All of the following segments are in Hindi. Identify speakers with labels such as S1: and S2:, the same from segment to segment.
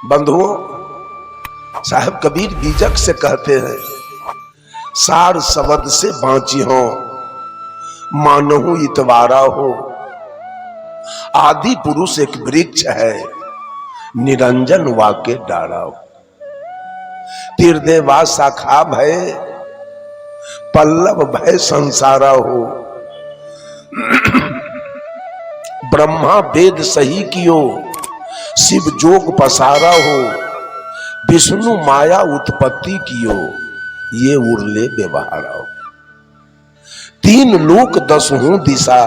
S1: बंधुओं, साहब कबीर बीजक से कहते हैं, सार सबद से बाँची हो मानहु इतवारा हो। आदि पुरुष एक वृक्ष है, निरंजन वाके डारा हो। तीर्देवा शाखा भय पल्लव भय संसारा हो। ब्रह्मा वेद सही कियो शिव जोग पसारा हो। विष्णु माया उत्पत्ति कियो ये उर्ले व्यवहारा हो। तीन लोक दसहु दिशा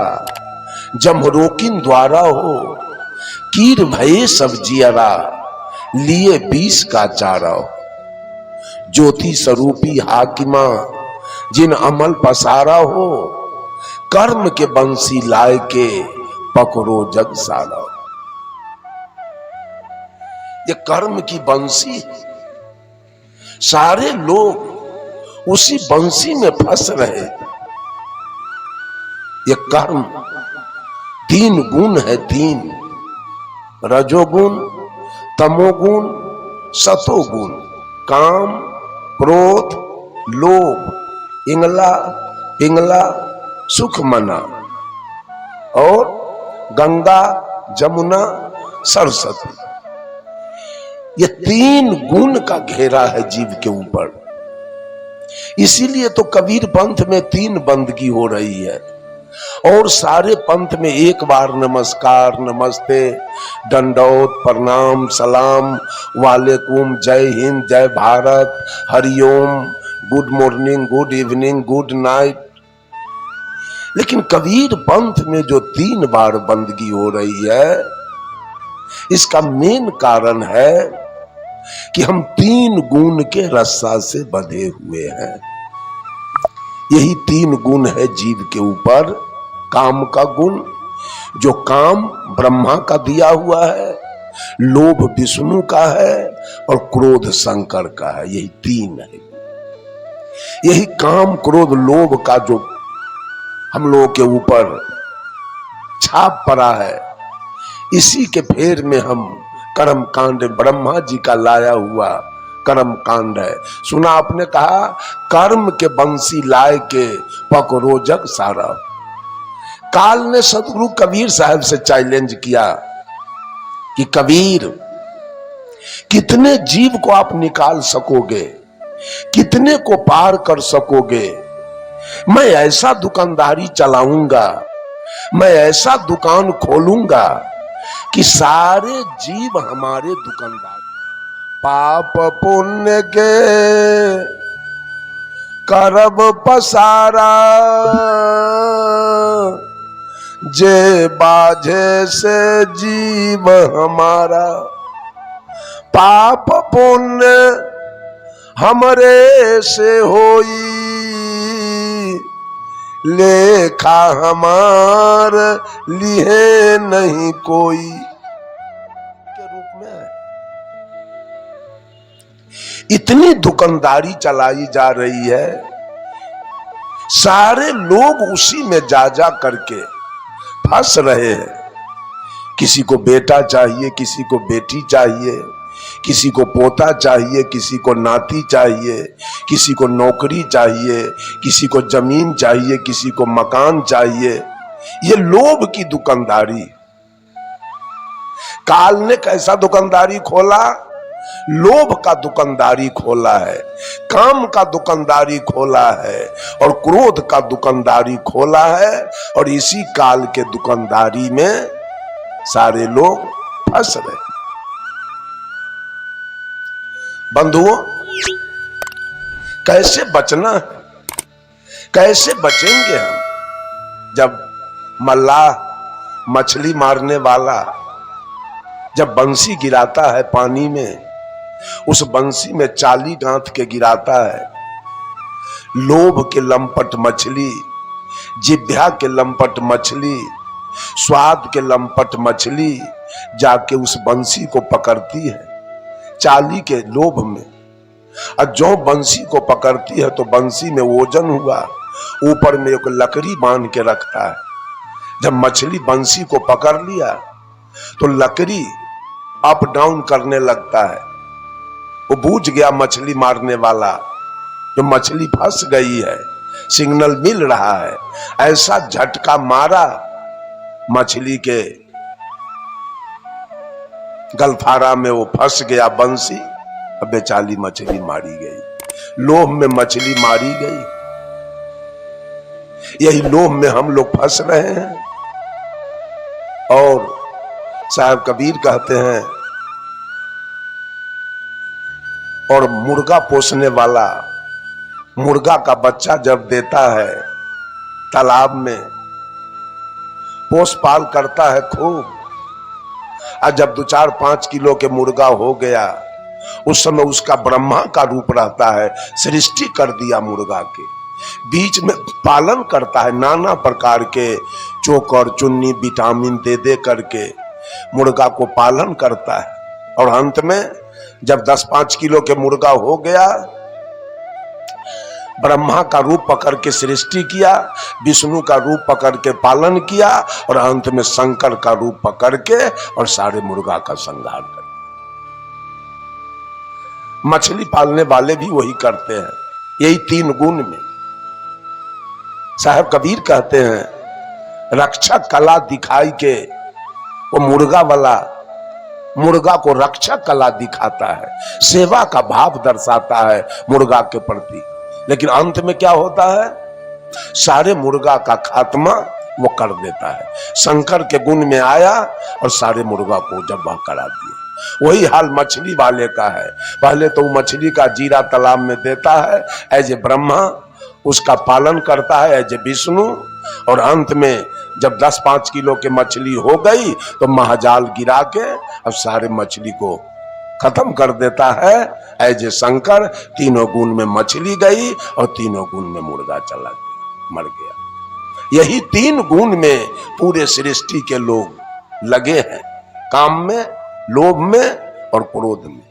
S1: जमरोकिन द्वारा हो। कीर भये सब जियरा लिए 20 का चारा हो। ज्योति स्वरूपी हाकिमा जिन अमल पसारा हो। कर्म के बंसी लाए के पकड़ो जग सारा। ये कर्म की बंसी, सारे लोग उसी बंसी में फंस रहे। ये कर्म तीन गुण है, तीन रजोगुण, तमोगुण, सतोगुण। काम, क्रोध, लोभ, इंगला पिंगला, सुख मना और गंगा जमुना सरस्वती। ये तीन गुण का घेरा है जीव के ऊपर। इसीलिए तो कबीर पंथ में 3 बंदगी हो रही है और सारे पंथ में एक बार नमस्कार, नमस्ते, दंडौत, प्रणाम, सलाम, वालेकुम, जय हिंद, जय Bharat, Hariom, good morning, good evening, good night. लेकिन कबीर पंथ में जो 3 बार बंदगी हो रही है, इसका मेन कारण है कि हम 3 गुण के रस्सा से बंधे हुए हैं। यही 3 गुण है जीव के ऊपर। काम का गुण, जो काम ब्रह्मा का दिया हुआ है, लोभ विष्णु का है और क्रोध शंकर का है। यही 3 है। यही काम, क्रोध, लोभ का जो हम लोगों के ऊपर छाप पड़ा है, इसी के फेर में हम कर्म कांड, ब्रह्मा जी का लाया हुआ कर्म कांड है। सुना आपने कहा, कर्म के बंसी लाए के पकड़ो जग सारा। काल ने सतगुरु कबीर साहब से चैलेंज किया कि कबीर, कितने जीव को आप निकाल सकोगे, कितने को पार कर सकोगे। मैं ऐसा दुकानदारी चलाऊंगा, मैं ऐसा दुकान खोलूंगा कि सारे जीव हमारे दुकानदार। पाप पुण्य के करब पसारा, जे बाझे से जीव हमारा। पाप पुण्य हमरे से होई, लेखा हमार लिए नहीं कोई। के रूप में इतनी दुकानदारी चलाई जा रही है, सारे लोग उसी में जा जा करके फंस रहे हैं। किसी को बेटा चाहिए, किसी को बेटी चाहिए, किसी को पोता चाहिए, किसी को नाती चाहिए, किसी को नौकरी चाहिए, किसी को जमीन चाहिए, किसी को मकान चाहिए। ये लोभ की दुकानदारी। काल ने कैसा दुकानदारी खोला? लोभ का दुकानदारी खोला है, काम का दुकानदारी खोला है और क्रोध का दुकानदारी खोला है। और इसी काल के दुकानदारी में सारे लोग फंस रहे। बंधुओं, कैसे बचना है, कैसे बचेंगे हम? जब मल्लाह, मछली मारने वाला, जब बंसी गिराता है पानी में, उस बंसी में 40 गांठ के गिराता है। लोभ के लंपट मछली, जिभ्या के लंपट मछली, स्वाद के लंपट मछली जाके उस बंसी को पकड़ती है 40 के लोभ में। और जो बंसी को पकड़ती है तो बंसी में वजन हुआ, ऊपर में एक लकड़ी बांध के रखता है। जब मछली बंसी को पकड़ लिया तो लकड़ी अप डाउन करने लगता है। वो बूझ गया मछली मारने वाला, जो मछली फंस गई है, सिग्नल मिल रहा है। ऐसा झटका मारा मछली के गलफारा में, वो फंस गया बंसी। अब बेचारी मछली मारी गई, लोभ में मछली मारी गई। यही लोभ में हम लोग फंस रहे हैं। और साहब कबीर कहते हैं, और मुर्गा पोसने वाला मुर्गा का बच्चा जब देता है तालाब में, पोस पाल करता है खूब, और जब 2-4-5 किलो के मुर्गा हो गया, उस समय उसका ब्रह्मा का रूप रहता है। सृष्टि कर दिया मुर्गा के, बीच में पालन करता है, नाना प्रकार के चोकर चुन्नी विटामिन दे दे करके मुर्गा को पालन करता है। और अंत में जब 10-5 किलो के मुर्गा हो गया, ब्रह्मा का रूप पकड़ के सृष्टि किया, विष्णु का रूप पकड़ के पालन किया, और अंत में शंकर का रूप पकड़ के और सारे मुर्गा का संहार कर। मछली पालने वाले भी वही करते हैं, यही 3 गुण में। साहब कबीर कहते हैं, रक्षक कला दिखाई के, वो मुर्गा वाला मुर्गा को रक्षक कला दिखाता है, सेवा का भाव दर्शाता है मुर्गा के प्रति। लेकिन अंत में क्या होता है, सारे मुर्गा का खात्मा वो कर देता है। शंकर के गुण में आया और सारे मुर्गा को जब्बा करा दिया। वही हाल मछली वाले का है। पहले तो मछली का जीरा तालाब में देता है एज ए ब्रह्मा, उसका पालन करता है एज ए विष्णु, और अंत में जब 10-5 किलो की मछली हो गई तो महाजाल गिरा के अब सारे मछली को खत्म कर देता है एज ए शंकर। 3 गुण में मछली गई और 3 गुण में मुर्गा चला गया, मर गया। यही 3 गुण में पूरे सृष्टि के लोग लगे हैं, काम में, लोभ में और क्रोध में।